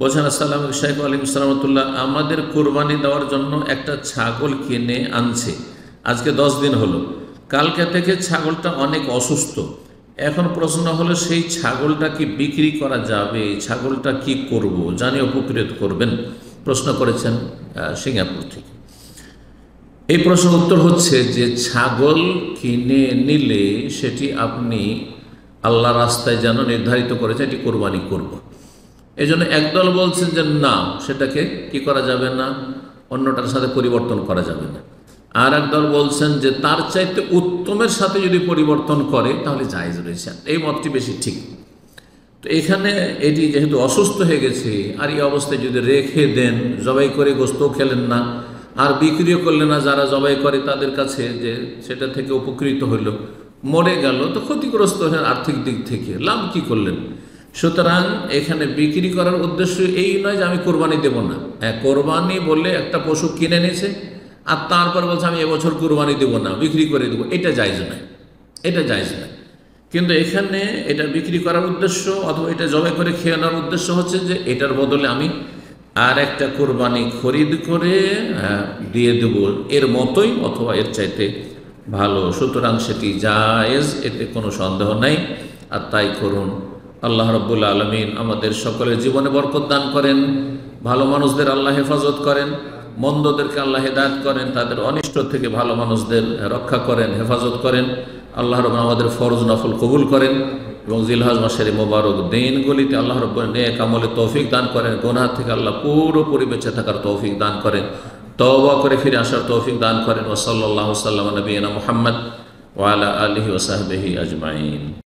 বলছেন, আসসালামু আলাইকুম ওয়ালাইকুম সালামতুল্লাহ, আমাদের কোরবানি দেওয়ার জন্য একটা ছাগল কিনে আনছে, আজকে 10 দিন হলো। কালকে থেকে ছাগলটা অনেক অসুস্থ। এখন প্রশ্ন হলো, সেই ছাগলটা কি বিক্রি করা যাবে? ছাগলটা কি করব, জানি উপকৃত করবেন। প্রশ্ন করেছেন সিঙ্গাপুর থেকে। এই প্রশ্নের উত্তর হচ্ছে যে ছাগল কিনে নিলে সেটি আপনি আল্লাহ রাস্তায় যেন নির্ধারিত করেছে এটি কোরবানি করব। এই জন্য একদল বলছেন যে না, সেটাকে কি করা যাবে না, অন্যটার সাথে পরিবর্তন করা যাবে না। আর একদল বলছেন যে তার চাইতে উত্তমের সাথে যদি পরিবর্তন করে তাহলে জায়েজ রয়েছে। এই মতটি বেশি ঠিক। তো এখানে এটি যেহেতু অসুস্থ হয়ে গেছে, আর এই অবস্থায় যদি রেখে দেন, জবাই করে গোস্তও খেলেন না আর বিক্রিও করলেন না যারা জবাই করে তাদের কাছে, যে সেটা থেকে উপকৃত হইল, মরে গেল, তো ক্ষতিগ্রস্ত হলেন আর্থিক দিক থেকে, লাভ কি করলেন? সুতরাং এখানে বিক্রি করার উদ্দেশ্য এই নয় যে আমি কোরবানি দেব না। কোরবানি বলে একটা পশু কিনে নিয়েছে আর তারপর বলছে আমি এবছর কোরবানি দেব না, বিক্রি করে দেবো, এটা জায়েজ নয়, এটা জায়েজ নয়। কিন্তু এখানে এটা বিক্রি করার উদ্দেশ্য অথবা এটা জবাই করে খেয়ে নেওয়ার উদ্দেশ্য হচ্ছে যে এটার বদলে আমি আর একটা কোরবানি খরিদ করে দিয়ে দেব এর মতোই অথবা এর চাইতে ভালো। সুতরাং সেটি জায়েজ, এতে কোনো সন্দেহ নাই। আর তাই করুন। আল্লাহ রাব্বুল আলামিন আমাদের সকলের জীবনে বরকত দান করেন, ভালো মানুষদের আল্লাহ হেফাজত করেন, মন্দদেরকে আল্লাহ হেদায়েত করেন, তাদের অনিষ্ট থেকে ভালো মানুষদের রক্ষা করেন, হেফাজত করেন। আল্লাহ রাব্বুল আমাদের ফরজ নফল কবুল করেন এবং জিলহজ মাসের মোবারক দিনগুলিতে আল্লাহ রাব্বুল নেক আমলে তৌফিক দান করেন। গুনাহ থেকে আল্লাহ পুরোপুরি বেঁচে থাকার তৌফিক দান করেন, তওবা করে ফিরে আসার তৌফিক দান করেন। ওয়া সাল্লাল্লাহু সাল্লাম নবিয়িনা মুহাম্মদ ওয়া আলা আলিহি ওয়া সাহবিহি আজমাইন।